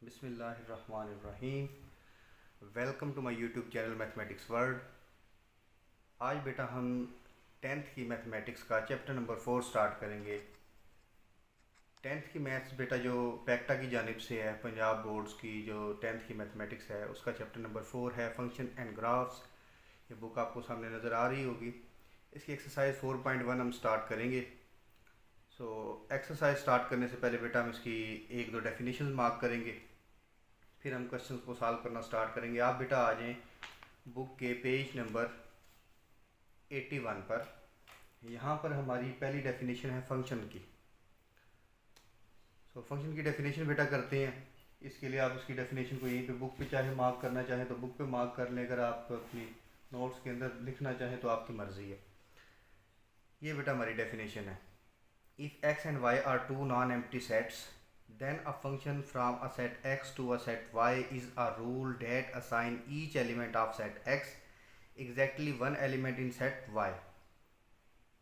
बिस्मिल्लाहिर्रहमानिर्रहीम। Welcome to my YouTube channel mathematics world. आज बेटा हम टेंथ की मैथमेटिक्स का चैप्टर नंबर 4 स्टार्ट करेंगे। टेंथ की मैथ्स बेटा जो पैक्टा की जानिब से है, पंजाब बोर्ड्स की जो टेंथ की मैथमेटिक्स है उसका चैप्टर नंबर 4 है फंक्शन एंड ग्राफ्स। ये बुक आपको सामने नज़र आ रही होगी। इसकी एक्सरसाइज 4.1 हम स्टार्ट करेंगे। एक्सरसाइज स्टार्ट करने से पहले बेटा हम इसकी एक दो डेफिनेशन मार्क करेंगे, फिर हम क्वेश्चंस को सॉल्व करना स्टार्ट करेंगे। आप बेटा आ जाएं बुक के पेज नंबर 81 पर। यहाँ पर हमारी पहली डेफिनेशन है फंक्शन की। फंक्शन की डेफिनेशन बेटा करते हैं। इसके लिए आप इसकी डेफिनेशन को यहीं पे बुक पे चाहे मार्क करना चाहें तो बुक पे मार्क कर लें, अगर आप अपनी नोट्स के अंदर लिखना चाहें तो आपकी मर्ज़ी है। ये बेटा हमारी डेफिनेशन है। If x and y are two non empty sets, then a function from a set x to a set y is a rule that assign each element of set x exactly one element in set y।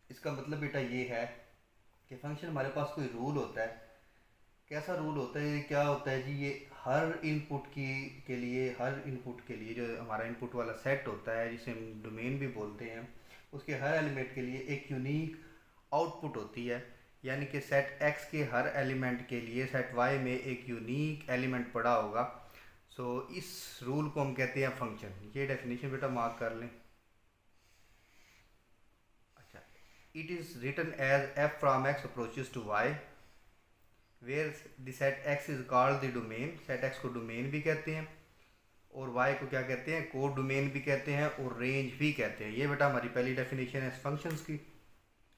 इसका मतलब बेटा ये है कि function हमारे पास कोई rule होता है। कैसा रूल होता है, क्या होता है जी? ये हर इनपुट के लिए जो हमारा इनपुट वाला सेट होता है, जिसे हम डोमेन भी बोलते हैं, उसके हर एलिमेंट के लिए एक यूनिक आउटपुट होती है। यानी कि सेट x के हर एलिमेंट के लिए सेट y में एक यूनिक एलिमेंट पड़ा होगा। इस रूल को हम कहते हैं फंक्शन। ये डेफिनेशन बेटा मार्क कर लें। अच्छा, it is written as f from x approaches to y where the set x is called the domain. Set x को डोमेन भी कहते हैं और y को क्या कहते हैं? कोड डोमेन भी कहते हैं और रेंज भी कहते हैं। ये बेटा हमारी पहली डेफिनेशन है फंक्शंस की।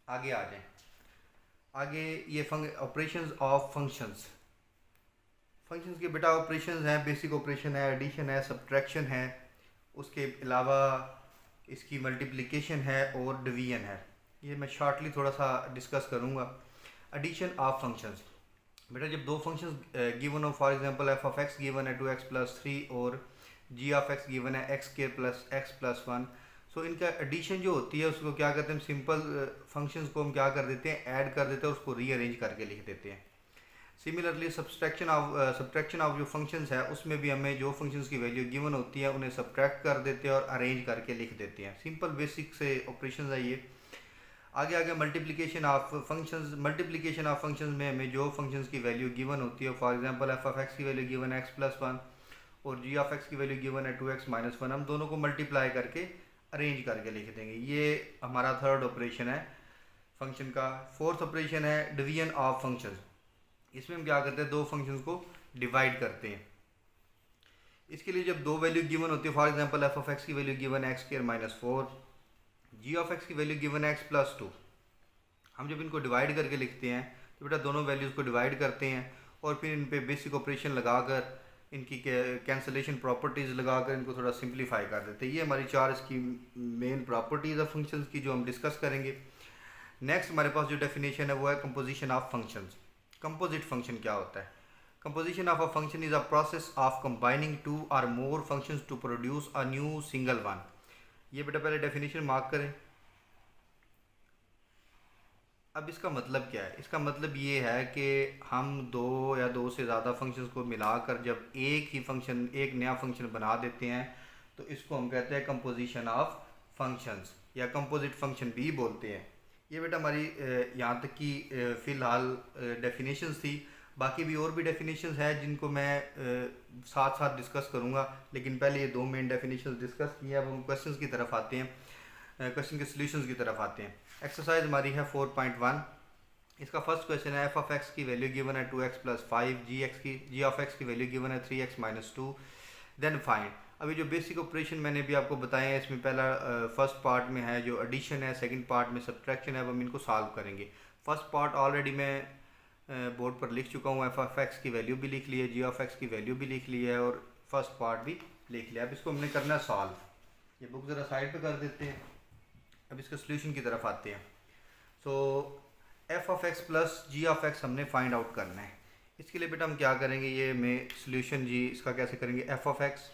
आगे आ जाएं। आगे ये ऑपरेशंस ऑफ फंक्शंस के बेटा ऑपरेशंस हैं। बेसिक ऑपरेशन है, एडिशन है, सब्ट्रैक्शन है, उसके अलावा इसकी मल्टीप्लिकेशन है और डिवीजन है। ये मैं शॉर्टली थोड़ा सा डिस्कस करूँगा। एडिशन ऑफ फंक्शंस बेटा, जब दो फंक्शंस गिवन हो, for example F of x given है 2x+3 और जी ऑफ एक्स गिवन है x² + x+1। इनका एडिशन जो होती है उसको क्या कहते हैं? सिंपल फंक्शंस को हम क्या कर देते हैं? ऐड कर देते हैं, उसको रीअरेंज करके लिख देते हैं। सिमिलरली सब्ट्रैक्शन ऑफ जो फंक्शंस है उसमें भी हमें जो फंक्शंस की वैल्यू गिवन होती है उन्हें सब्ट्रैक्ट कर देते हैं और अरेंज करके लिख देते हैं। सिंपल बेसिक से ऑपरेशन है ये। आगे मल्टीप्लिकेशन ऑफ फंक्शंस में हमें जो फंक्शंस की वैल्यू गिवन होती है, for example F of x की वैल्यू गिवन है x+1 और जी ऑफ एक्स की वैल्यू गिवन है 2x-1, हम दोनों को मल्टीप्लाई करके अरेंज करके लिख देंगे। ये हमारा थर्ड ऑपरेशन है फंक्शन का। फोर्थ ऑपरेशन है डिवीजन ऑफ फंक्शंस। इसमें हम क्या करते हैं? दो फंक्शंस को डिवाइड करते हैं। इसके लिए जब दो वैल्यू गिवन होती है, for example F of x की वैल्यू गिवन है x² - 4, जी ऑफ एक्स की वैल्यू गिवन है x+2, हम जब इनको डिवाइड करके लिखते हैं तो बेटा दोनों वैल्यूज़ को डिवाइड करते हैं और फिर इन पे बेसिक ऑपरेशन लगाकर, इनकी कैंसलेशन प्रॉपर्टीज़ लगाकर इनको थोड़ा सिंप्लीफाई कर देते हैं। ये हमारी चार इसकी मेन प्रॉपर्टीज़ है फंक्शंस की, जो हम डिस्कस करेंगे। नेक्स्ट हमारे पास जो डेफिनेशन है वो है composition of functions. Composite function क्या होता है? Composition of a function is a process of combining two और more functions to produce a new single one. ये बेटा पहले डेफिनेशन मार्क करें। अब इसका मतलब क्या है? इसका मतलब ये है कि हम दो या दो से ज़्यादा फंक्शंस को मिलाकर जब एक नया फंक्शन बना देते हैं तो इसको हम कहते हैं कंपोजिशन ऑफ फंक्शंस या कंपोजिट फंक्शन भी बोलते हैं। ये बेटा हमारी यहाँ तक की फ़िलहाल डेफिनेशंस थी। बाकी भी और भी डेफिनेशंस हैं जिनको मैं साथ साथ डिस्कस करूँगा, लेकिन पहले ये दो मेन डेफिनेशंस डिस्कस किए। अब हम क्वेश्चंस की तरफ आते हैं, क्वेश्चन के सॉल्यूशंस की तरफ आते हैं। एक्सरसाइज हमारी है 4.1। इसका फर्स्ट क्वेश्चन है एफ ऑफ एक्स की वैल्यू गिवन है 2x+5, जी ऑफ एक्स की वैल्यू गिवन है 3x-2, देन फाइंड। अभी जो बेसिक ऑपरेशन मैंने भी आपको बताए हैं, इसमें पहला फर्स्ट पार्ट में है जो एडिशन है, सेकंड पार्ट में सब्ट्रैक्शन है। अब हम इनको सॉल्व करेंगे। फर्स्ट पार्ट ऑलरेडी मैं बोर्ड पर लिख चुका हूँ। एफ ऑफ एक्स की वैल्यू भी लिख ली है, जी ऑफ एक्स की वैल्यू भी लिख ली है और फर्स्ट पार्ट भी लिख लिया। अब इसको हमने करना है सॉल्व। ये बुक ज़रा साइड पर कर देते हैं। अब इसके सोल्यूशन की तरफ आते हैं। F of x plus g of x हमने फाइंड आउट करना है। इसके लिए बेटा हम क्या करेंगे? ये मैं सोल्यूशन जी इसका कैसे करेंगे? F of x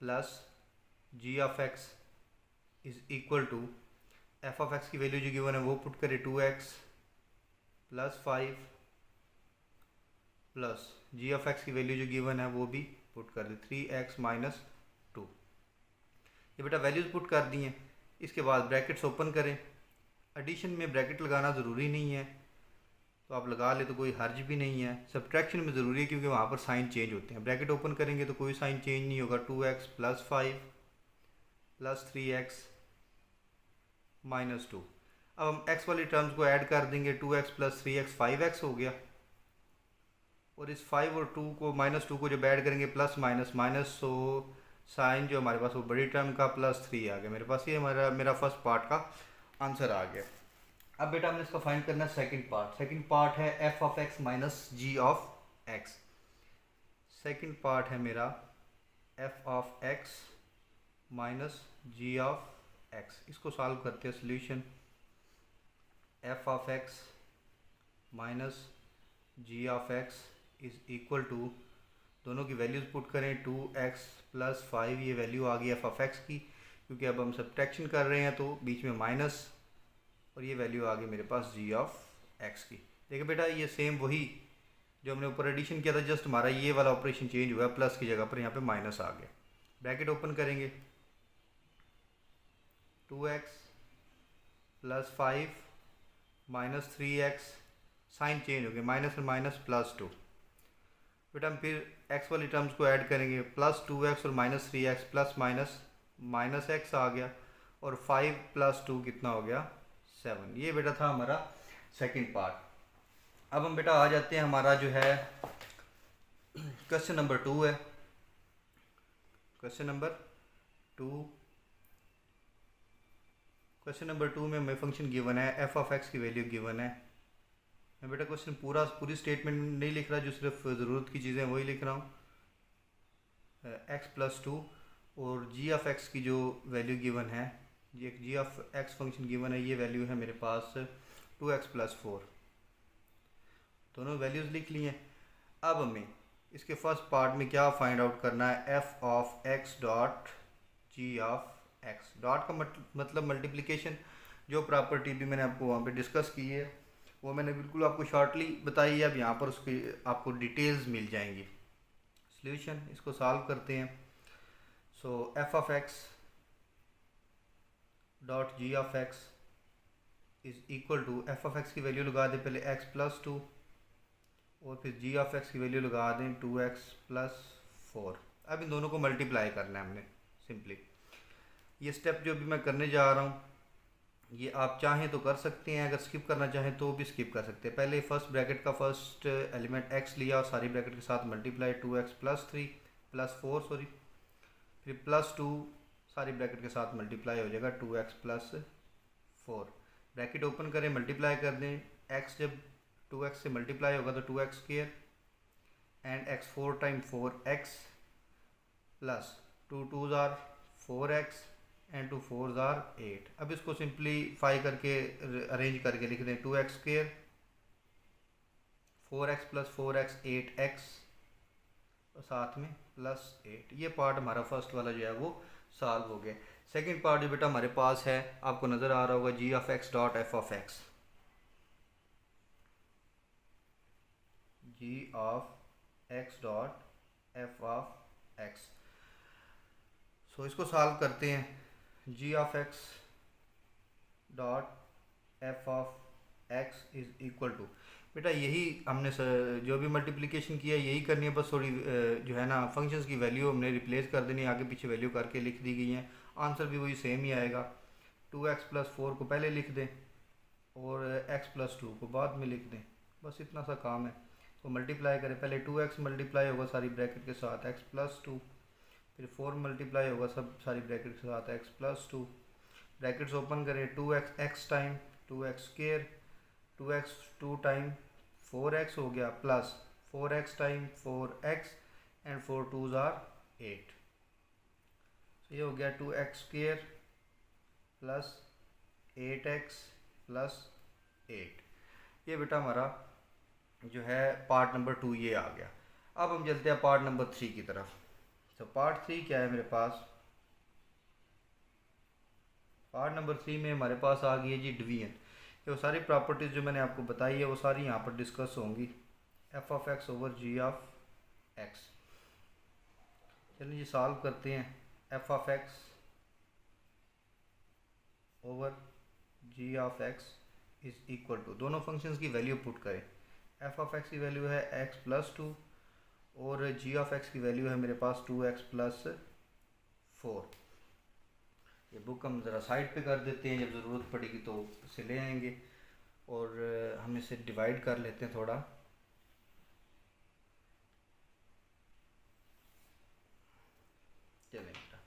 plus g of x is equal to, f of x की वैल्यू जो गिवन है वो पुट करें 2x + 5 plus g of x की वैल्यू जो गिवन है वो भी पुट कर दी 3x माइनस 2। ये बेटा वैल्यूज़ पुट कर दी हैं। इसके बाद ब्रैकेट्स ओपन करें। एडिशन में ब्रैकेट लगाना ज़रूरी नहीं है, तो आप लगा ले तो कोई हर्ज भी नहीं है। सब्ट्रैक्शन में ज़रूरी है क्योंकि वहाँ पर साइन चेंज होते हैं। ब्रैकेट ओपन करेंगे तो कोई साइन चेंज नहीं होगा। 2x plus 5 plus 3x minus 2। अब हम x वाली टर्म्स को ऐड कर देंगे। 2x प्लस 3x 5x हो गया, और इस 5 और 2 को माइनस 2 को जब ऐड करेंगे plus minus minus, so sine जो हमारे पास वो बड़ी टर्म का प्लस 3 आ गया मेरे पास। ये मेरा फर्स्ट पार्ट का आंसर आ गया। अब बेटा हमने इसका फाइंड करना है सेकंड पार्ट। सेकंड पार्ट है f of x minus g of x। Second part है मेरा f of x minus g of x। इसको सॉल्व करते हैं। Solution f of x minus g of x is equal to, दोनों की values put करें। 2x plus 5 ये value आ गई f ऑफ x की, क्योंकि अब हम सब्ट्रैक्शन कर रहे हैं तो बीच में माइनस, और ये वैल्यू आ गई मेरे पास g ऑफ x की। देखिए बेटा ये सेम वही जो हमने ऊपर एडिशन किया था, जस्ट हमारा ये वाला ऑपरेशन चेंज हुआ है, प्लस की जगह पर यहाँ पे माइनस आ गया। ब्रैकेट ओपन करेंगे। 2x plus 5 minus 3x, sign change हो गया, माइनस में माइनस प्लस 2। बेटा हम फिर x वाली टर्म्स को ऐड करेंगे। प्लस 2x और minus 3x plus minus minus x आ गया, और 5 प्लस 2 कितना हो गया 7। ये बेटा था हमारा सेकंड पार्ट। अब हम बेटा आ जाते हैं, हमारा जो है क्वेश्चन नंबर 2 है। क्वेश्चन नंबर 2, क्वेश्चन नंबर 2 में हमें फंक्शन गिवन है, f ऑफ x की वैल्यू गिवन है। मैं बेटा क्वेश्चन पूरी स्टेटमेंट नहीं लिख रहा, जो सिर्फ ज़रूरत की चीज़ें वही लिख रहा हूँ। x प्लस 2 और g ऑफ x की जो वैल्यू गिवन है, ये जी ऑफ एक्स फंक्शन गिवन है, ये वैल्यू है मेरे पास 2x प्लस 4। दोनों वैल्यूज़ लिख ली हैं। अब हमें इसके फर्स्ट पार्ट में क्या फाइंड आउट करना है, f of x dot g of x। Dot का मतलब मल्टीप्लिकेशन। जो प्रॉपर्टी भी मैंने आपको वहाँ पे डिस्कस की है वो मैंने बिल्कुल आपको शॉर्टली बताई है। अब यहाँ पर उसकी आपको डिटेल्स मिल जाएंगी। सॉल्यूशन, इसको सॉल्व करते हैं। So f of x dot g of x is equal to, f of x की वैल्यू लगा दें पहले x प्लस 2, और फिर जी ऑफ एक्स की वैल्यू लगा दें 2x प्लस 4। अब इन दोनों को मल्टीप्लाई करना है हमने सिंपली। ये स्टेप जो भी मैं करने जा रहा हूँ ये आप चाहें तो कर सकते हैं, अगर स्किप करना चाहें तो भी स्किप कर सकते हैं। पहले फर्स्ट ब्रैकेट का फर्स्ट एलिमेंट x लिया और सारी ब्रैकेट के साथ multiply, 2x plus 3 plus 4 sorry, फिर प्लस 2 सारी ब्रैकेट के साथ मल्टीप्लाई हो जाएगा 2x प्लस 4। ब्रैकेट ओपन करें, मल्टीप्लाई कर दें। x जब 2x से मल्टीप्लाई होगा तो 2x square and x 4 time 4x plus 2 2s are 4x and 2 4s are 8। अब इसको सिंप्लीफाई करके अरेंज करके लिख दें। 2x square 4x plus 4x 8x और साथ में प्लस 8। ये पार्ट हमारा फर्स्ट वाला जो है वो सॉल्व हो गया। सेकंड पार्ट जो बेटा हमारे पास है, आपको नज़र आ रहा होगा, G of X dot F of X. G of X dot F of x. So इसको सॉल्व करते हैं। G of X dot F of x is equal to, बेटा यही हमने जो भी मल्टीप्लिकेशन किया यही करनी है, बस थोड़ी जो है ना फंक्शंस की वैल्यू हमने रिप्लेस कर देनी है, आगे पीछे वैल्यू करके लिख दी गई हैं। आंसर भी वही सेम ही आएगा। 2x प्लस 4 को पहले लिख दें और x प्लस 2 को बाद में लिख दें, बस इतना सा काम है। तो मल्टीप्लाई करें, पहले 2x मल्टीप्लाई होगा सारी ब्रैकेट के साथ x प्लस 2, फिर 4 मल्टीप्लाई होगा सब सारी ब्रैकेट के साथ x प्लस 2। ब्रैकेट्स ओपन करें, 2x x time 2x square, 2x 2 time 4x हो गया, plus 4x time 4x and 4 2s are 8। तो ये हो गया 2x square plus 8x plus 8। ये बेटा हमारा जो है पार्ट नंबर 2 ये आ गया। अब हम चलते हैं पार्ट नंबर 3 की तरफ। तो पार्ट 3 क्या है मेरे पास, पार्ट नंबर 3 में हमारे पास आ गई है जी डिवीजन। वो सारी प्रॉपर्टीज़ जो मैंने आपको बताई है वो सारी यहाँ पर डिस्कस होंगी। F of x over g of x. चलिए ये सॉल्व करते हैं। F of x over g of x is equal to, दोनों फंक्शंस की वैल्यू पुट करें। एफ ऑफ एक्स की वैल्यू है एक्स प्लस टू और जी ऑफ एक्स की वैल्यू है मेरे पास 2x प्लस 4। ये बुक हम ज़रा साइड पे कर देते हैं, जब ज़रूरत पड़ेगी तो इसे ले आएंगे और हम इसे डिवाइड कर लेते हैं थोड़ा। चलें बेटा,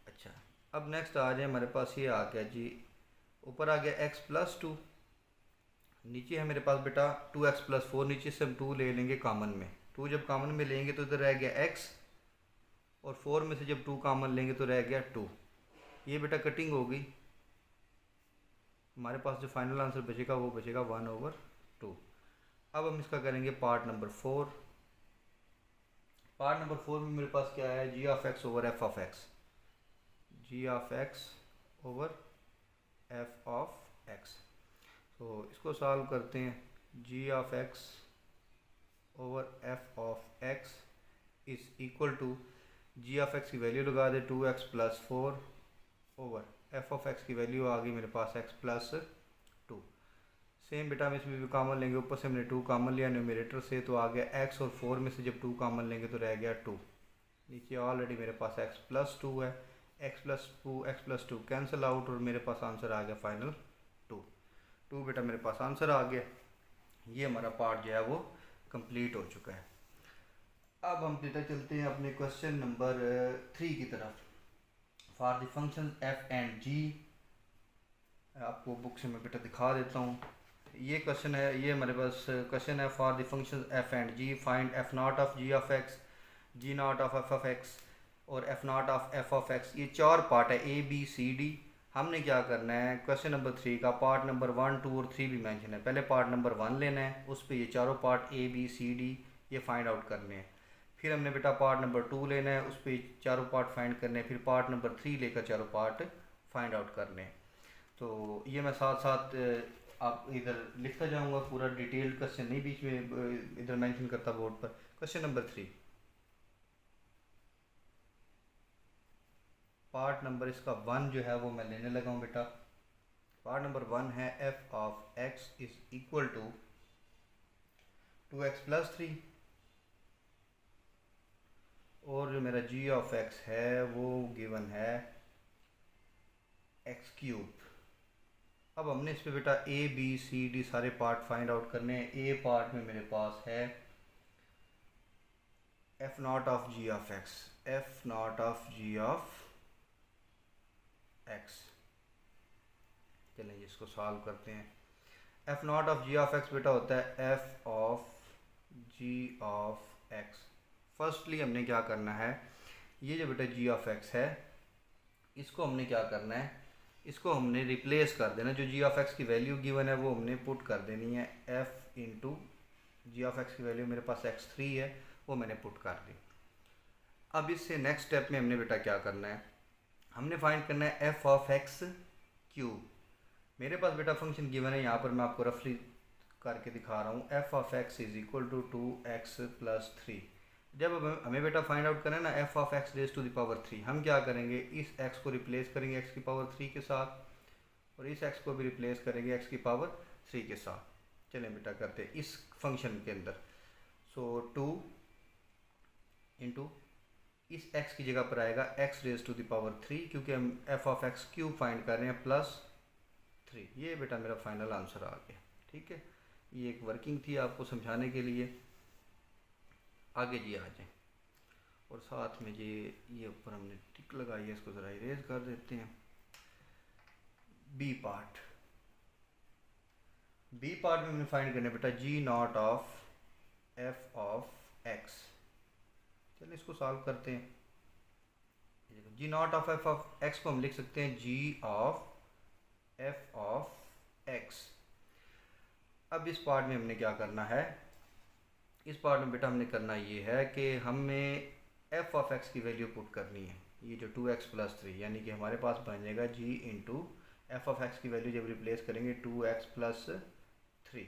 अच्छा अब नेक्स्ट आ जाए, हमारे पास ये आ गया जी, ऊपर आ गया x प्लस टू, नीचे है मेरे पास बेटा 2x प्लस 4, नीचे से हम 2 ले लेंगे कॉमन में। 2 जब कॉमन में लेंगे तो इधर रह गया x और 4 में से जब 2 कॉमन लेंगे तो रह गया 2। ये बेटा कटिंग हो गई, हमारे पास जो फाइनल आंसर बचेगा वो बचेगा 1/2। अब हम इसका करेंगे पार्ट नंबर 4। पार्ट नंबर 4 में मेरे पास क्या है, G of x over F of X, G of x over F of x. तो इसको सॉल्व करते हैं। G of x over F of x is equal to, ji of x की वैल्यू लगा दे 2x plus 4 over F of x की value आ गई मेरे पास x प्लस 2। सेम बेटा हम इसमें भी कॉमन लेंगे, ऊपर से हमने 2 कॉमन लिया न्यूमरेटर से, तो आ गया x और 4 में से जब 2 कॉमन लेंगे तो रह गया 2। नीचे ऑलरेडी मेरे पास x प्लस 2 है, x प्लस 2 कैंसिल आउट और मेरे पास आंसर आ गया फाइनल 2 बेटा मेरे पास आंसर आ गया। ये हमारा पार्ट जो है वो कंप्लीट हो चुका है। अब हम बेटा चलते हैं अपने क्वेश्चन नंबर 3 की तरफ। For the function F and G, आपको बुक से मैं बेटा दिखा देता हूँ। ये क्वेश्चन है, ये हमारे पास क्वेश्चन है for the function F and G, find F not of ji of X, G not of F of X और F not of F of x. ये 4 पार्ट है ए बी सी डी। हमने क्या करना है, क्वेश्चन नंबर 3 का part number 1 2 और 3 भी मेंशन है। पहले पार्ट नंबर 1 लेना है, उस पर ये चारों part a b c d ये फाइंड आउट करने हैं। फिर हमने बेटा पार्ट नंबर 2 लेना है, उस पर चारों पार्ट फाइंड करने हैं। फिर पार्ट नंबर 3 लेकर चारों पार्ट फाइंड आउट करने हैं। तो ये मैं साथ साथ आप इधर लिखता जाऊंगा, पूरा डिटेल्ड क्वेश्चन नहीं बीच में इधर मेंशन करता बोर्ड पर। क्वेश्चन नंबर 3, पार्ट नंबर इसका 1 जो है वो मैं लेने लगा हूँ बेटा। पार्ट नंबर 1 है f of x is equal to 2x plus 3 और जो मेरा जी ऑफ एक्स है वो गिवन है एक्स क्यूब। अब हमने इस पे बेटा ए बी सी डी सारे पार्ट फाइंड आउट करने हैं। ए पार्ट में मेरे पास है F not of ji of x, F not of ji of x. चलें इसको सॉल्व करते हैं। F not of ji of x बेटा होता है f of ji of x. Firstly हमने क्या करना है, ये जो बेटा जी ऑफ एक्स है इसको हमने क्या करना है, इसको हमने रिप्लेस कर देना। जो जी ऑफ एक्स की वैल्यू गिवन है वो हमने पुट कर देनी है। F into g of x की वैल्यू मेरे पास x3 है, वो मैंने पुट कर दी। अब इससे नेक्स्ट स्टेप में हमने बेटा क्या करना है, हमने फाइंड करना है एफ ऑफ एक्स क्यूब। मेरे पास बेटा फंक्शन गिवन है, यहाँ पर मैं आपको रफली करके दिखा रहा हूँ। F of x is equal to 2x plus 3। जब हमें बेटा फाइंड आउट करना है ना f of x raise to the power 3, हम क्या करेंगे, इस x को रिप्लेस करेंगे x की पावर 3 के साथ और इस x को भी रिप्लेस करेंगे x की पावर 3 के साथ। चलें बेटा करते हैं इस फंक्शन के अंदर। सो 2 इंटू इस x की जगह पर आएगा x raise to the power 3, क्योंकि हम f of x cube find कर रहे हैं प्लस 3। ये बेटा मेरा फाइनल आंसर आ गया। ठीक है, ये एक वर्किंग थी आपको समझाने के लिए। आगे जी आ जाएं और साथ में ये ऊपर हमने टिक लगाई है, इसको ज़रा इरेज कर देते हैं। बी पार्ट, बी पार्ट में हमने फाइंड करना बेटा G not of F of x. चलिए इसको सॉल्व करते हैं। G not of F of X को हम लिख सकते हैं G of F of X. अब इस पार्ट में हमने क्या करना है, इस पार्ट में बेटा हमने करना ये है कि हमें एफ ऑफ एक्स की वैल्यू पुट करनी है। ये जो 2x प्लस 3 यानी कि हमारे पास बन जाएगा जी इंटू एफ ऑफ एक्स की वैल्यू जब रिप्लेस करेंगे 2x प्लस 3।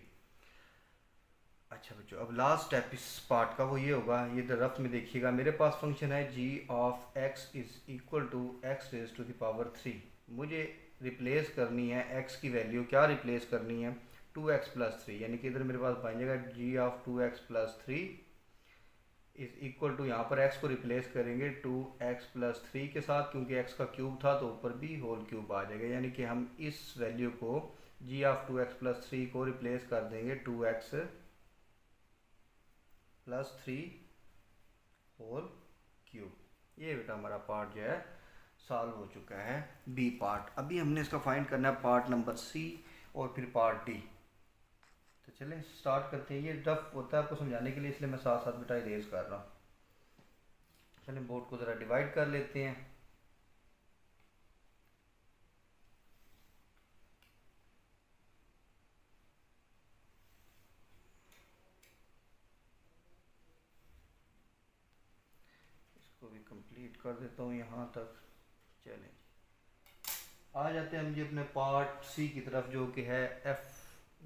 अच्छा बच्चों, अब लास्ट स्टेप इस पार्ट का वो ये होगा, ये तो रफ में देखिएगा, मेरे पास फंक्शन है G of x is equal to X raise to the power 3। मुझे रिप्लेस करनी है एक्स की वैल्यू, क्या रिप्लेस करनी है, 2x+3, यानी कि इधर मेरे पास बन जाएगा G of 2x+3 is equal to, यहाँ पर x को रिप्लेस करेंगे 2x+3 के साथ, क्योंकि x का क्यूब था तो ऊपर भी होल क्यूब आ जाएगा, यानी कि हम इस वैल्यू को जी ऑफ 2x+3 को रिप्लेस कर देंगे 2x+3 होल क्यूब। ये बेटा हमारा पार्ट जो है सॉल्व हो चुका है, बी पार्ट। अभी हमने इसका फाइंड करना है पार्ट नंबर सी और फिर पार्ट डी। तो चलें स्टार्ट करते हैं। ये टफ होता है आपको समझाने के लिए, इसलिए मैं साथ साथ बेटा इरेज कर रहा हूँ। चलें बोर्ड को ज़रा डिवाइड कर लेते हैं। इसको भी कंप्लीट कर देता हूँ यहाँ तक। चलें आ जाते हैं हम जी अपने पार्ट सी की तरफ, जो कि है F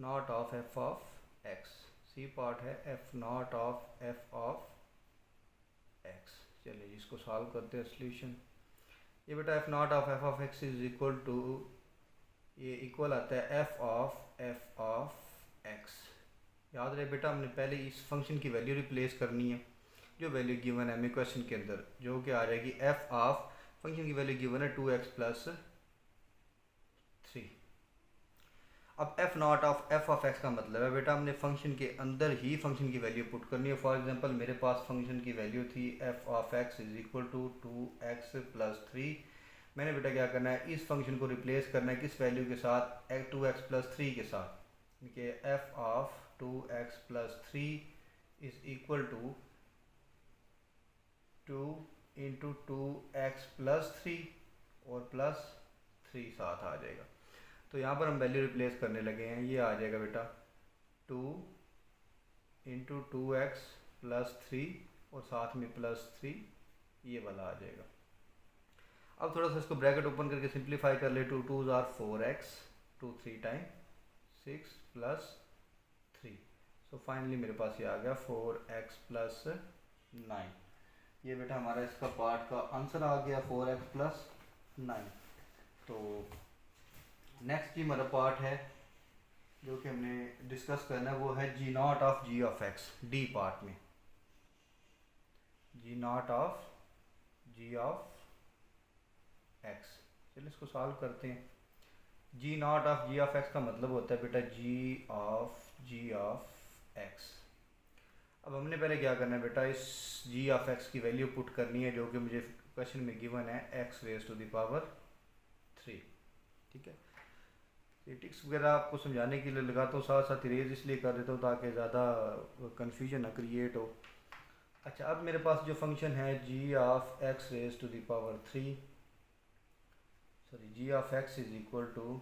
not of F of X. C part है F not of F of x. चलिए इसको सॉल्व करते हैं सोल्यूशन। ये बेटा F not of F of x is equal to, ये इक्वल आता है एफ ऑफ एक्स। याद रहे बेटा हमने पहले इस फंक्शन की वैल्यू रिप्लेस करनी है, जो वैल्यू गिवन है हमें क्वेश्चन के अंदर, जो कि आ जाएगी एफ ऑफ, फंक्शन की वैल्यू गिवन है 2x+3। अब f not of F of x का मतलब है बेटा हमने फंक्शन के अंदर ही फंक्शन की वैल्यू पुट करनी है। फॉर एग्जांपल मेरे पास फंक्शन की वैल्यू थी f of x is equal to 2x+3। मैंने बेटा क्या करना है, इस फंक्शन को रिप्लेस करना है किस वैल्यू के साथ, 2x+3 के साथ, कि f of 2x+3 is equal to 2 into 2x+3 और प्लस 3 साथ आ जाएगा। तो यहाँ पर हम वैल्यू रिप्लेस करने लगे हैं, ये आ जाएगा बेटा 2 इंटू 2x+3 और साथ में +3, ये वाला आ जाएगा। अब थोड़ा सा इसको ब्रैकेट ओपन करके सिंप्लीफाई कर ले, 2 2 ज़ार 4x, 2 3 time 6 plus 3। So finally मेरे पास ये आ गया 4x+9। ये बेटा हमारा इसका पार्ट का आंसर आ गया 4x+9। तो नेक्स्ट जी हमारा पार्ट है जो कि हमने डिस्कस करना है, वो है G not of ji of X. D part में G not of ji of x. चलिए इसको सॉल्व करते हैं। G not of ji of x का मतलब होता है बेटा जी ऑफ एक्स। अब हमने पहले क्या करना है बेटा, इस जी ऑफ एक्स की वैल्यू पुट करनी है, जो कि मुझे क्वेश्चन में गिवन है x raise to the power 3। ठीक है, ये टिक्स वगैरह आपको समझाने के लिए लगाता हूँ, साथ साथ इरेज इसलिए कर देता हूँ ताकि ज़्यादा कन्फ्यूजन ना क्रिएट हो। अच्छा, अब मेरे पास जो फंक्शन है G of x raise to the power 3, sorry G of x is equal to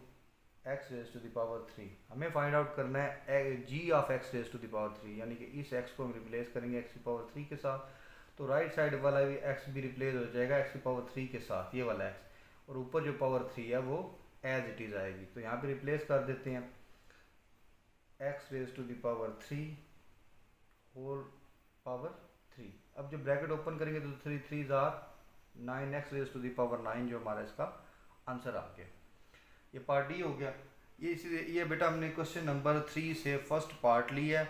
X raise to the power 3। हमें फाइंड आउट करना है G of x raise to the power 3, यानी कि इस एक्स को हम रिप्लेस करेंगे एक्स की पावर 3 के साथ, तो राइट साइड वाला भी एक्स भी रिप्लेस हो जाएगा एक्स की पावर 3 के साथ, ये वाला एक्स, और ऊपर जो पावर 3 है वो एज इट इज़ आएगी। तो यहाँ पे रिप्लेस कर देते हैं x raise to the power 3 whole power 3। अब जब ब्रैकेट ओपन करेंगे तो 3 3 ज़ार 9, x raise to the power 9 जो हमारा इसका आंसर आ गया। ये पार्ट डी हो गया। ये बेटा हमने क्वेश्चन नंबर 3 से फर्स्ट पार्ट लिया है,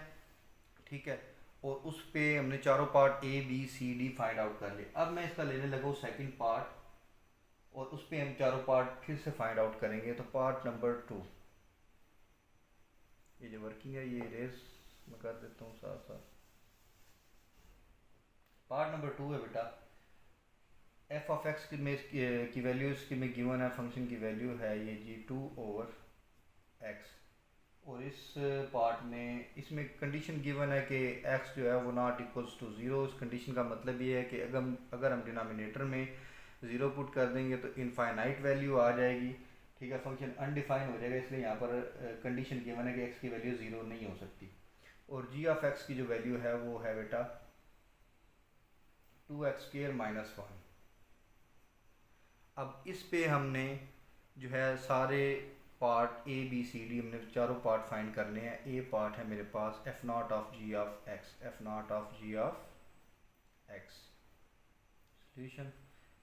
ठीक है, और उस पे हमने चारों part a b c d find out कर लिए। अब मैं इसका लेने लगा सेकंड पार्ट, और उस पे हम चारों पार्ट फिर से फाइंड आउट करेंगे। तो पार्ट नंबर 2, ये जो वर्किंग है ये इरेज मैं कर देता हूँ साथ साथ। पार्ट नंबर 2 है बेटा, एफ ऑफ एक्स की वैल्यू इसकी में गिवन है, फंक्शन की वैल्यू है ये जी 2/x, और इस पार्ट में इसमें कंडीशन गिवन है कि x जो है वो नॉट इक्वल्स टू 0। इस कंडीशन का मतलब ये है कि अगर हम डिनोमिनेटर में 0 पुट कर देंगे तो इनफाइनाइट वैल्यू आ जाएगी, ठीक है, फंक्शन अनडिफाइन हो जाएगा, इसलिए यहाँ पर कंडीशन गिवन है कि x की वैल्यू 0 नहीं हो सकती। और जी ऑफ एक्स की जो वैल्यू है वो है बेटा 2x² - 1। अब इस पे हमने जो है सारे part a b c d हमने चारों पार्ट फाइंड करने हैं। ए पार्ट है मेरे पास F not of ji of x, F not of ji of X. Solution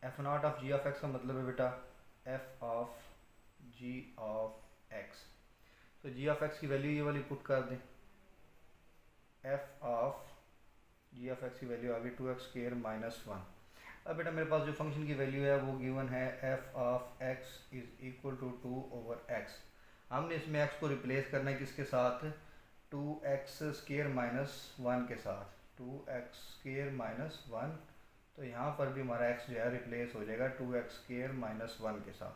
F not of ji of x का मतलब है बेटा F of ji of x. तो जी ऑफ एक्स की वैल्यू ये वाली पुट कर दें, F of ji of x की वैल्यू आ गई 2x² -1। अब बेटा मेरे पास जो फंक्शन की वैल्यू है वो गिवन है f of x is equal to 2/x। हमने इसमें x को रिप्लेस करना है किसके साथ, 2x² -1 के साथ, 2x² -1। तो यहाँ पर भी हमारा x जो है रिप्लेस हो जाएगा 2x² -1 के साथ।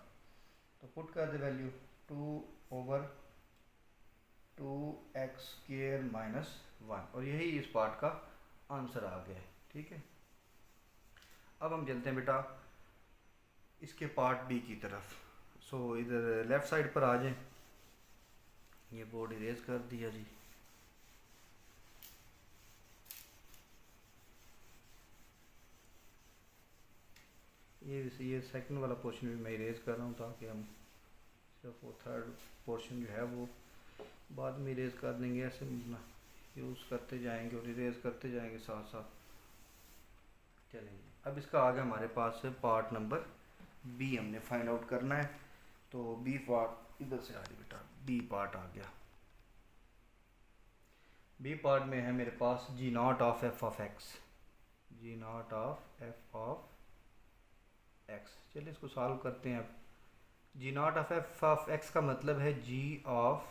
तो पुट कर दे वैल्यू 2/2x² -1 और यही इस पार्ट का आंसर आ गया है। ठीक है, अब हम चलते हैं बेटा इसके पार्ट बी की तरफ। सो इधर लेफ़्ट साइड पर आ जाएं, ये बोर्ड इरेज कर दिया जी। ये सेकंड वाला पोर्शन भी मैं इरेज कर रहा हूँ ताकि हम सिर्फ वो थर्ड पोर्शन जो है वो बाद में इरेज कर देंगे। ऐसे यूज़ करते जाएंगे और इरेज करते जाएंगे साथ साथ। चलेंगे, अब इसका आ गया हमारे पास है पार्ट नंबर बी, हमने फाइंड आउट करना है। तो बी पार्ट इधर से आ जाए बेटा, बी पार्ट आ गया। बी पार्ट में है मेरे पास G not of F of X, G not of F of x. चलिए इसको सॉल्व करते हैं। अब G not of F of x का मतलब है G of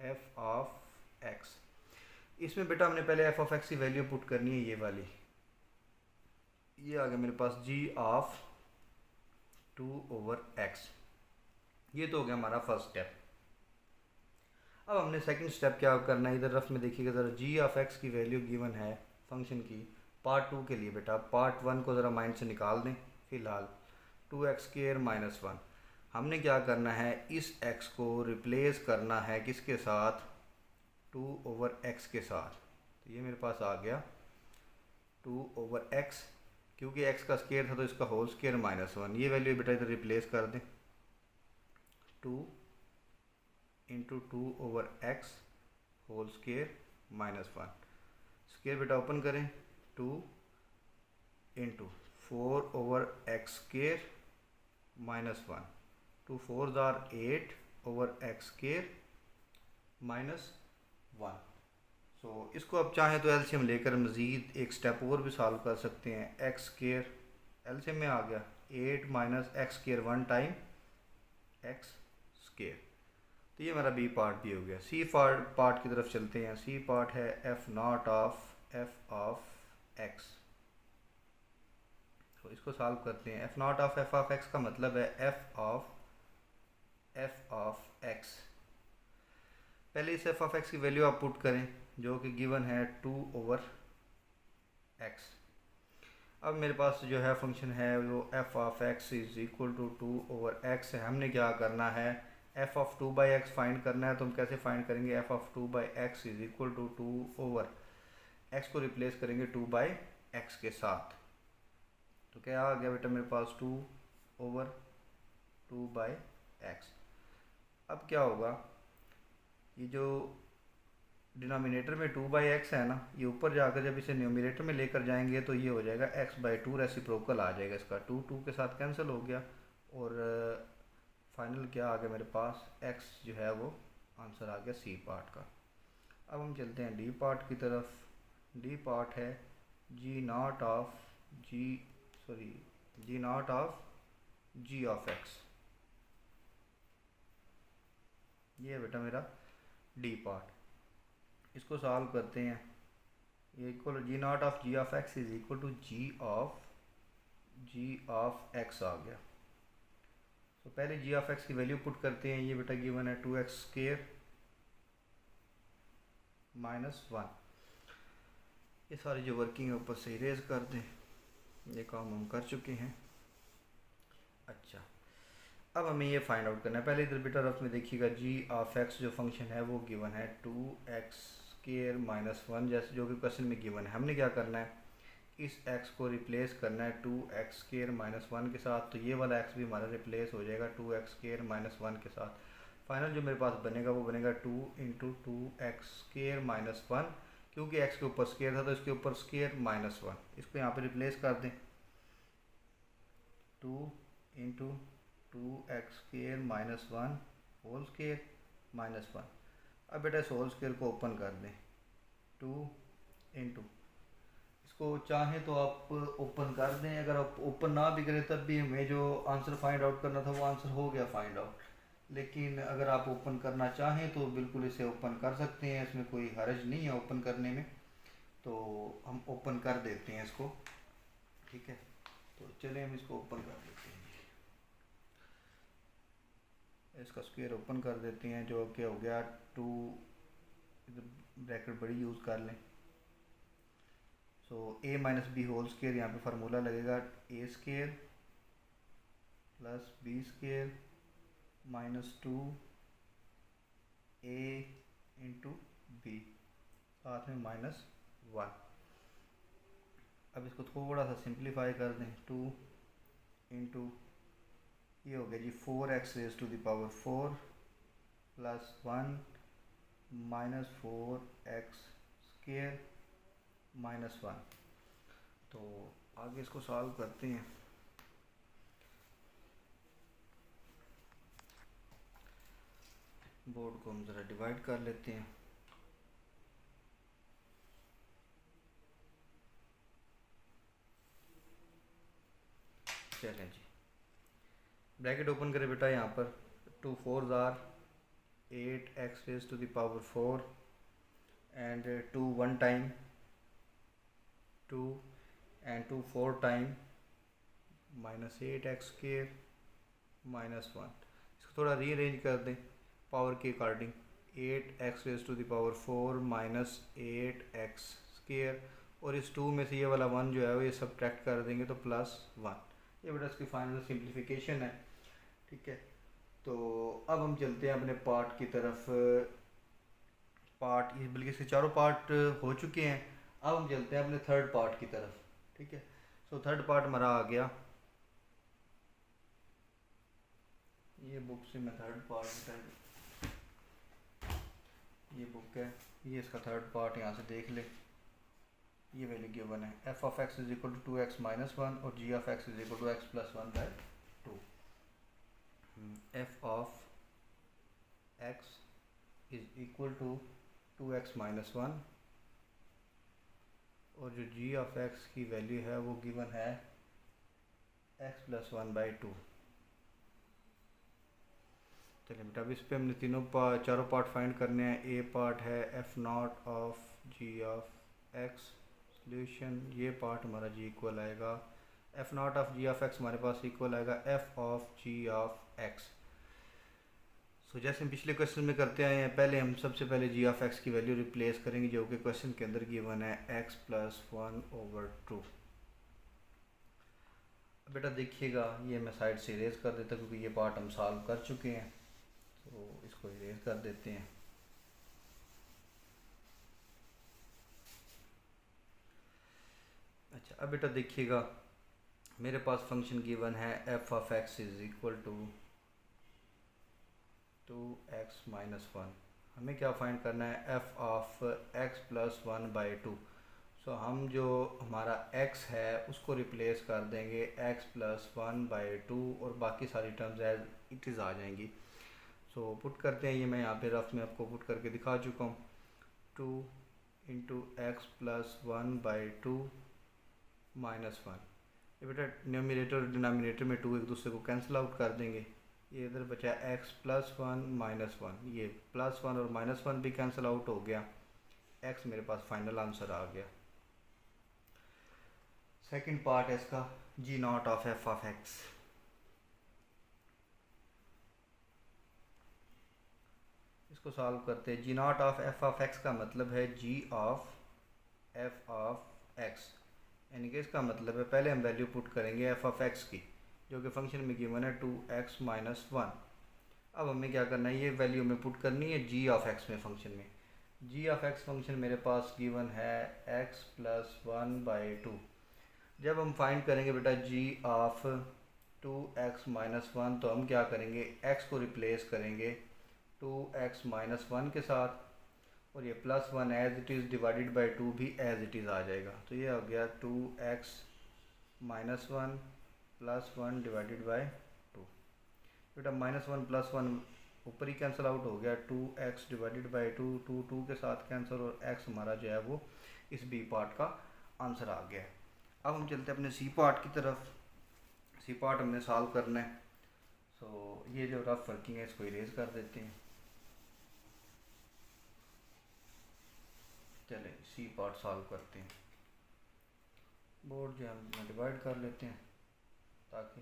F of X. इसमें बेटा हमने पहले एफ ऑफ एक्स की वैल्यू पुट करनी है, ये वाली, ये आ गया मेरे पास जी ऑफ 2/x। ये तो हो गया हमारा फर्स्ट स्टेप। अब हमने सेकंड स्टेप क्या करना है, इधर रफ में देखिएगा ज़रा, जी ऑफ एक्स की वैल्यू गिवन है फंक्शन की पार्ट 2 के लिए। बेटा पार्ट 1 को ज़रा माइंड से निकाल दें फ़िलहाल, 2x² -1। हमने क्या करना है, इस x को रिप्लेस करना है किसके साथ, 2/x के साथ। तो ये मेरे पास आ गया 2/x, क्योंकि x का स्केयर था तो इसका होल स्केयर -1। ये वैल्यू बेटा इधर रिप्लेस कर दें, 2 × 2/x होल स्केयर -1। स्केयर बेटा ओपन करें, 2 × 4/x² -1, 2 4s are 8/x² -1। सो इसको अब चाहें तो एलसीएम लेकर मज़ीद एक स्टेप और भी सॉल्व कर सकते हैं। x² एलसीएम में आ गया 8 - x² 1 टाइम x²। तो ये मेरा बी पार्ट भी हो गया। सी पार्ट की तरफ चलते हैं। सी पार्ट है एफ नॉट ऑफ एक्स। तो इसको सॉल्व करते हैं। एफ नॉट ऑफ एक्स का मतलब है एफ ऑफ एक्स। पहले इस एफ ऑफ एक्स की वैल्यू आप पुट करें जो कि गिवन है 2/x। अब मेरे पास जो है फंक्शन है वो f of x is equal to 2/x है। हमने क्या करना है, एफ ऑफ 2/x फाइंड करना है। तो हम कैसे फाइंड करेंगे, f of 2/x is equal to 2/x को रिप्लेस करेंगे 2/x के साथ। तो क्या आ गया बेटा मेरे पास 2/2/x। अब क्या होगा, ये जो डिनोमिनेटर में 2/x है ना, ये ऊपर जाकर जब इसे न्यूमरेटर में लेकर जाएंगे तो ये हो जाएगा x/2 रेसिप्रोकल आ जाएगा इसका। 2 के साथ कैंसिल हो गया और फाइनल क्या आ गया मेरे पास, x जो है वो आंसर आ गया सी पार्ट का। अब हम चलते हैं डी पार्ट की तरफ। डी पार्ट है G not of ji of x. ये है बेटा मेरा डी पार्ट। इसको सॉल्व करते हैं। ये equal G not of ji of x is equal to ji of X आ गया। तो पहले जी ऑफ एक्स की वैल्यू पुट करते हैं। ये बेटा गिवन है 2x² -1। ये सारी जो वर्किंग है ऊपर से इरेज कर दें, ये काम हम कर चुके हैं। अच्छा, अब हमें ये फाइंड आउट करना है। पहले इधर बेटा रफ में देखिएगा, जी ऑफ एक्स जो फंक्शन है वो गिवन है 2x² -1, जैसे जो भी क्वेश्चन में गिवन है। हमने क्या करना है, इस x को रिप्लेस करना है 2x² -1 के साथ। तो ये वाला x भी हमारा रिप्लेस हो जाएगा 2x² -1 के साथ। फाइनल जो मेरे पास बनेगा वो बनेगा 2 × 2x² -1, क्योंकि x के ऊपर स्केयर था तो इसके ऊपर स्केयर -1। इसको यहाँ पे रिप्लेस कर दें, 2 × 2x² -1 होल स्केयर -1। अब बेटा इस होल स्केयर को ओपन कर दें, 2 × इसको चाहें तो आप ओपन कर दें, अगर आप ओपन ना भी करें तब भी हमें जो आंसर फाइंड आउट करना था वो आंसर हो गया फाइंड आउट। लेकिन अगर आप ओपन करना चाहें तो बिल्कुल इसे ओपन कर सकते हैं, इसमें कोई हर्ज नहीं है ओपन करने में। तो हम ओपन कर देते हैं इसको, ठीक है। तो चलिए हम इसको ओपन कर देते हैं, इसका स्क्वायर ओपन कर देते हैं, जो क्या हो गया 2, ब्रैकेट बड़ी यूज़ कर लें। सो a - b होल स्केयर, यहाँ पे फार्मूला लगेगा a² + b² -2 a × b, साथ में -1। अब इसको थोड़ा सा सिंप्लीफाई कर दें, 2 × ये हो गया जी 4x⁴ +1 -4x² -1। तो आगे इसको सॉल्व करते हैं। बोर्ड को हम ज़रा डिवाइड कर लेते हैं। चलें जी, ब्रैकेट ओपन करें बेटा, यहाँ पर 2 4s are 8x⁴ and 2 1 time 2 and 2 4 time -8x² -1। इसको थोड़ा रीअरेंज कर दें पावर के अकॉर्डिंग, 8x⁴ -8x², और इस 2 में से ये वाला 1 जो है वो ये सब्ट्रैक्ट कर देंगे तो +1। ये बेटा इसकी फाइनल सिंप्लीफिकेशन है, ठीक है। तो अब हम चलते हैं अपने पार्ट की तरफ। पार्ट बल्कि इसके चारों पार्ट हो चुके हैं, अब हम चलते हैं अपने थर्ड पार्ट की तरफ, ठीक है। सो थर्ड पार्ट हमारा आ गया, ये बुक से मैं थर्ड पार्ट, ये बुक है, ये इसका थर्ड पार्ट यहाँ से देख ले। ये वैल्यू गिवन है f(x) = 2x - 1 और g(x) = x + 1/2। f(x) = 2x - 1 और जो g(x) की वैल्यू है वो गिवन है x + 1/2। चलिए बेटा, अब इस पे हमने चारों पार्ट फाइंड करने हैं। ए पार्ट है f0 ऑफ g(x) सोल्यूशन, ये पार्ट हमारा g इक्वल आएगा f0 ऑफ g(x) हमारे पास इक्वल आएगा f ऑफ g(x). सो जैसे हम पिछले क्वेश्चन में करते आए हैं, पहले हम सबसे पहले g(x) की वैल्यू रिप्लेस करेंगे जो कि क्वेश्चन के अंदर गिवन है x + 1/2। बेटा देखिएगा, ये मैं साइड से इरेज कर देता क्योंकि ये पार्ट हम सॉल्व कर चुके हैं, तो इसको इरेज कर देते हैं। अच्छा, अब बेटा देखिएगा, मेरे पास फंक्शन गिवन है f(x) = 2x - 1। हमें क्या फाइंड करना है, f ऑफ x + 1/2। सो हम जो हमारा x है उसको रिप्लेस कर देंगे x + 1/2 और बाकी सारी टर्म्स एज इट इज़ आ जाएंगी। सो पुट करते हैं, ये मैं यहाँ पे रफ में आपको पुट करके दिखा चुका हूँ। 2 × x + 1/2 -1। ये बेटा न्यूमरेटर और डिनोमिनेटर में 2 एक दूसरे को कैंसिल आउट कर देंगे। ये इधर बचा x + 1 -1, ये +1 और -1 भी कैंसिल आउट हो गया, x मेरे पास फाइनल आंसर आ गया। सेकंड पार्ट है इसका, g0 ऑफ f(x). इसको सॉल्व करते हैं। g0 ऑफ f(x) का मतलब है g ऑफ f(x), यानी कि इसका मतलब है पहले हम वैल्यू पुट करेंगे f(x) की, जो कि फंक्शन में गिवन है 2x - 1। अब हमें क्या करना है, ये वैल्यू हमें पुट करनी है g(x) में, फंक्शन में। g(x) फंक्शन मेरे पास गिवन है x + 1/2। जब हम फाइंड करेंगे बेटा g ऑफ 2x - 1 तो हम क्या करेंगे, x को रिप्लेस करेंगे 2x-1 के साथ, और ये +1 as it is divided by 2 भी एज इट इज़ आ जाएगा। तो ये हो गया 2x-1 +1 डिवाइडेड बाई 2। बेटा -1 +1 ऊपर ही कैंसिल आउट हो गया, 2x डिवाइडेड बाई 2, 2 के साथ कैंसिल, और x हमारा जो है वो इस बी पार्ट का आंसर आ गया। अब हम चलते हैं अपने सी पार्ट की तरफ। सी पार्ट हमने सॉल्व करना है। सो ये जो रफ वर्किंग है इसको इरेज कर देते हैं। चले सी पार्ट सॉल्व करते हैं। बोर्ड जो हम डिवाइड कर लेते हैं ताकि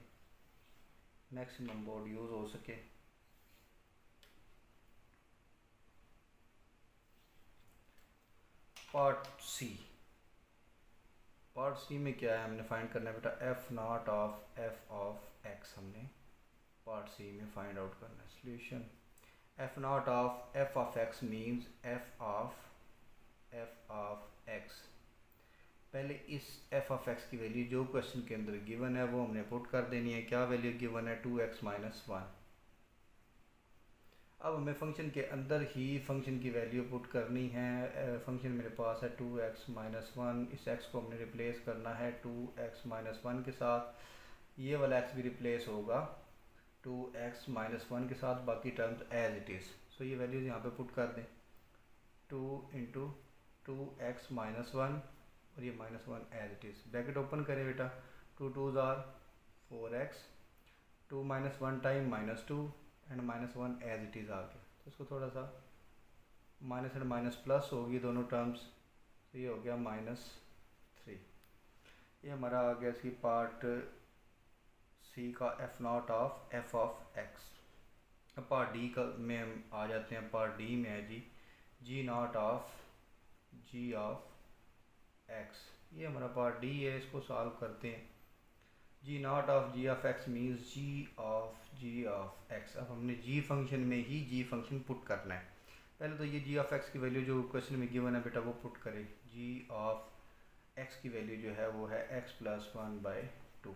मैक्सिमम बोर्ड यूज़ हो सके। पार्ट सी, पार्ट सी में क्या है हमने फाइंड करना है बेटा, f0 of f of x हमने पार्ट सी में फाइंड आउट करना है। Solution f0 of f of x means f of x। पहले इस f ऑफ x की वैल्यू जो क्वेश्चन के अंदर गिवन है वो हमने पुट कर देनी है। क्या वैल्यू गिवन है, 2x-1। अब हमें फंक्शन के अंदर ही फंक्शन की वैल्यू पुट करनी है। फंक्शन मेरे पास है 2x-1, इस x को हमने रिप्लेस करना है 2x-1 के साथ। ये वाला x भी रिप्लेस होगा 2x-1 के साथ, बाकी टर्म्स एज इट इज़। सो ये वैल्यूज़ यहाँ पे पुट कर दें, 2 इंटू 2x-1 और ये -1 as it is. Bracket open करें बेटा, 2 2s are 4x, 2 -1 time -2 and -1 as it is आ गया। तो इसको थोड़ा सा माइनस एंड माइनस प्लस होगी दोनों टर्म्स, तो ये हो गया -3। ये हमारा आ गया सी पार्ट सी का f0 of f of x। अब पार्ट डी का में हम आ जाते हैं। पार्ट डी में है जी g0 of g of x। ये हमारा पार्ट डी है, इसको सॉल्व करते हैं। g0 of g of x means g of x। अब हमने g फंक्शन में ही g फंक्शन पुट करना है। पहले तो ये g ऑफ x की वैल्यू जो क्वेश्चन में गिवन है बेटा वो पुट करें। g ऑफ x की वैल्यू जो है वो है x+1/2।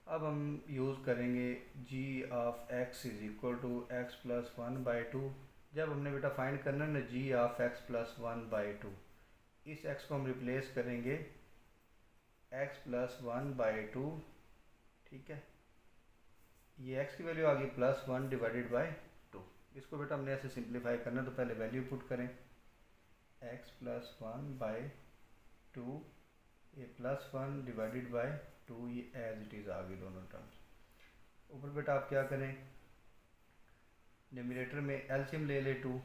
अब हम यूज़ करेंगे g of x is equal to x+1/2। जब हमने बेटा फाइंड करना है ना g ऑफ x+1/2, इस x को हम रिप्लेस करेंगे x+1/2। ठीक है, ये x की वैल्यू आ गई +1 डिवाइडेड बाई 2। इसको बेटा हमने ऐसे सिंप्लीफाई करना है, तो पहले वैल्यू पुट करें x+1/2, ये +1 डिवाइडेड बाई 2, ये एज इट इज़ आ गई दोनों टर्म्स। ऊपर बेटा आप क्या करें, न्यूमरेटर में एलसीएम ले ले 2,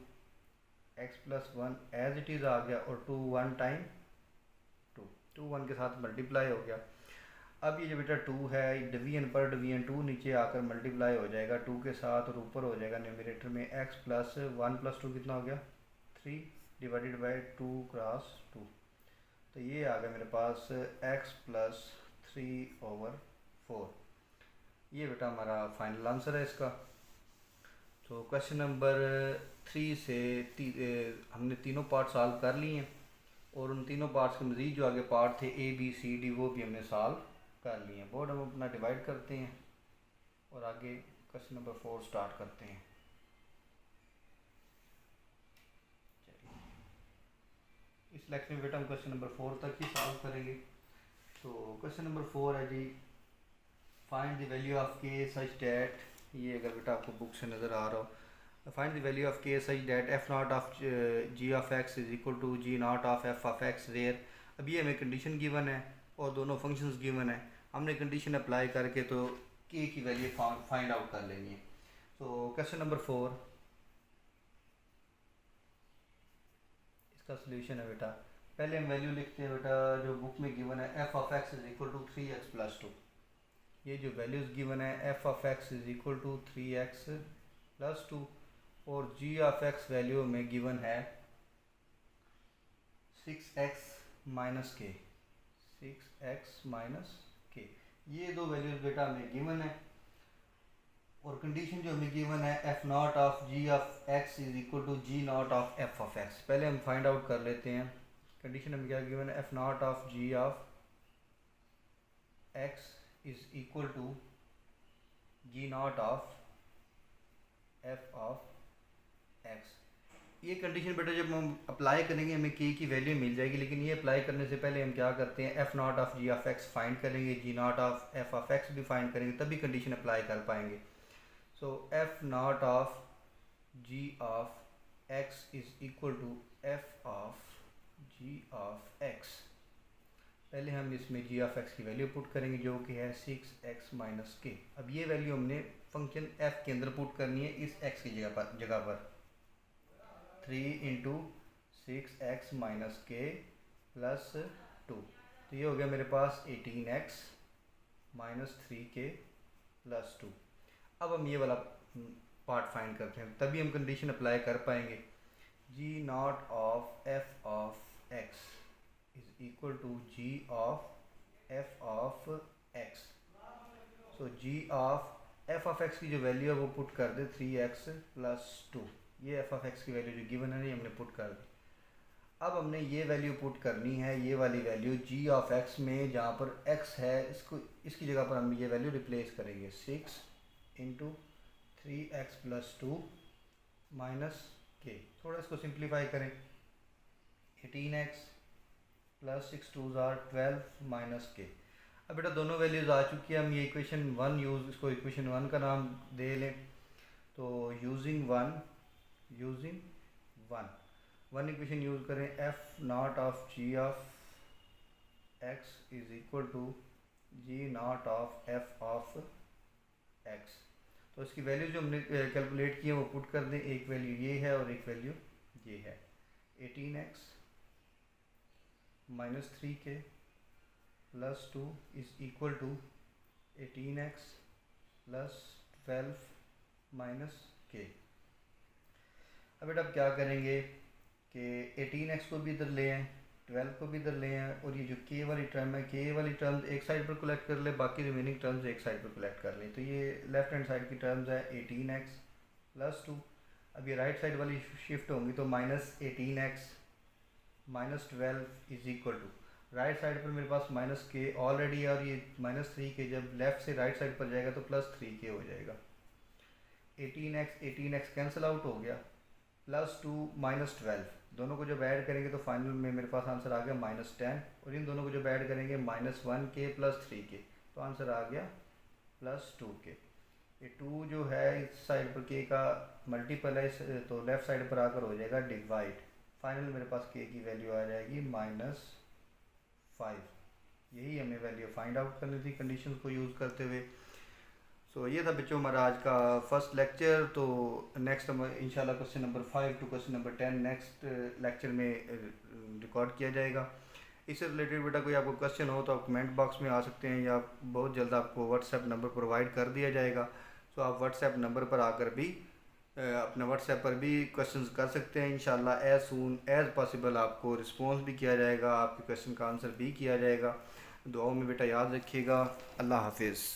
x+1 एज इट इज़ आ गया, और 2 1 टाइम 2 1 के साथ मल्टीप्लाई हो गया। अब ये जो बेटा 2 है, डिवीजन पर डिवीजन 2 नीचे आकर मल्टीप्लाई हो जाएगा 2 के साथ, और ऊपर हो जाएगा न्यूमरेटर में x+1 + 2 कितना हो गया 3 डिवाइडेड बाई 2 क्रॉस 2। तो ये आ गया मेरे पास x+3/4। ये बेटा हमारा फाइनल आंसर है इसका। तो क्वेश्चन नंबर 3 से हमने तीनों पार्ट सॉल्व कर लिए हैं, और उन तीनों पार्ट्स के मज़ीद जो आगे पार्ट थे A B C D वो भी हमने सॉल्व कर लिए हैं। बोर्ड हम अपना डिवाइड करते हैं और आगे क्वेश्चन नंबर 4 स्टार्ट करते हैं। इस लेक्चर में बेटा हम क्वेश्चन नंबर 4 तक ही सॉल्व करेंगे। तो क्वेश्चन नंबर 4 है जी, find the value of k such that, ये अगर बेटा आपको बुक से नज़र आ रहा हो, find the value of k such that f0 of g of x is equal to g0 of f of x where. अब ये हमें कंडीशन गिवन है और दोनों फंक्शंस गिवन है, हमने कंडीशन अप्लाई करके तो k की वैल्यू फाइंड आउट कर लेनी है। तो क्वेश्चन नंबर 4 इसका सोल्यूशन है बेटा। पहले हम वैल्यू लिखते हैं बेटा जो बुक में गिवन है, f of x is equal to 3x + 2। ये जो वैल्यूज़ गिवन है f of x is equal to 3x + 2, और g ऑफ x वैल्यू में गिवन है 6x - k, 6x - k। ये दो वैल्यूज़ बेटा हमें गिवन है, और कंडीशन जो हमें गिवन है f0 of g of x is equal to g0 of f of x। पहले हम फाइंड आउट कर लेते हैं कंडीशन हमें क्या गिवन है, f0 of g of x is equal to g0 of f of x. ये कंडीशन बेटा जब हम अप्लाई करेंगे हमें के की वैल्यू मिल जाएगी, लेकिन ये अप्लाई करने से पहले हम क्या करते हैं, f not of ji of x find करेंगे, g not of F of x भी फाइंड करेंगे, तभी कंडीशन अप्लाई कर पाएंगे। So f not of ji of x is equal to f of ji of x. पहले हम इसमें g of x की वैल्यू पुट करेंगे जो कि है 6x माइनस के। अब ये वैल्यू हमने फंक्शन f के अंदर पुट करनी है इस x की जगह पर 3 इंटू 6x माइनस के प्लस 2। तो ये हो गया मेरे पास 18x माइनस 3k प्लस 2। अब हम ये वाला पार्ट फाइंड करते हैं, तभी हम कंडीशन अप्लाई कर पाएंगे। G not of F of x is equal to ji of F of x. So g of F of x की जो वैल्यू है वो पुट कर दे 3x प्लस 2। ये एफ ऑफ एक्स की वैल्यू जो गिवन है नहीं हमने पुट कर दी। अब हमने ये वैल्यू पुट करनी है, ये वाली वैल्यू जी ऑफ एक्स में जहाँ पर x है इसको इसकी जगह पर हम ये वैल्यू रिप्लेस करेंगे 6 इंटू 3x प्लस 2 माइनस के। थोड़ा इसको सिंप्लीफाई करें, 18x प्लस 6 2 12 माइनस के। अब बेटा दोनों वैल्यूज़ आ चुकी है, हम ये इक्वेशन 1 इसको इक्वेशन 1 का नाम दे लें। तो यूजिंग वन इक्वेशन यूज़ करें, f not of ji of x is equal to g not of F of x. तो इसकी वैल्यू जो हमने कैलकुलेट की है वो पुट कर दें। एक वैल्यू ये है और एक वैल्यू ये है, 18x minus 3k plus 2 is equal to 18x plus 12 minus k. अब बेटा आप क्या करेंगे कि 18x को भी इधर ले आएँ, 12 को भी इधर ले आएँ, और ये जो k वाली टर्म है, k वाली टर्म्स एक साइड पर कलेक्ट कर ले, बाकी रिमेनिंग टर्म्स एक साइड पर कलेक्ट कर लें। तो ये लेफ्ट हैंड साइड की टर्म्स है 18x प्लस 2। अब ये राइट साइड वाली शिफ्ट होंगी तो minus 18x minus 12 is equal to, right side पर मेरे पास माइनस के ऑलरेडी है और ये माइनस 3k जब लेफ़्ट से राइट साइड पर जाएगा तो प्लस 3k हो जाएगा। 18x कैंसिल आउट हो गया, प्लस 2 माइनस 12, दोनों को जब ऐड करेंगे तो फाइनल में मेरे पास आंसर आ गया माइनस 10, और इन दोनों को जब ऐड करेंगे माइनस 1k प्लस 3k, तो आंसर आ गया प्लस 2k। ये 2 जो है इस साइड पर k का मल्टीपल है तो लेफ़्ट साइड पर आकर हो जाएगा डिवाइड। फाइनल मेरे पास k की वैल्यू आ जाएगी -5। यही हमें वैल्यू फाइंड आउट करनी थी कंडीशन को यूज़ करते हुए। सो ये था बच्चों हमारा आज का फर्स्ट लेक्चर। तो नेक्स्ट हम इंशाल्लाह question number 5 to question number 10 next lecture में रिकॉर्ड किया जाएगा। इससे रिलेटेड बेटा कोई आपको क्वेश्चन हो तो आप कमेंट बॉक्स में आ सकते हैं, या बहुत जल्द आपको व्हाट्सएप नंबर प्रोवाइड कर दिया जाएगा। सो आप व्हाट्सएप नंबर पर आकर भी अपने व्हाट्सएप पर भी क्वेश्चंस कर सकते हैं। इंशाल्लाह एज़ सून एज़ पॉसिबल आपको रिस्पॉन्स भी किया जाएगा, आपके क्वेश्चन का आंसर भी किया जाएगा। दुआओं में बेटा याद रखिएगा। अल्लाह हाफिज़।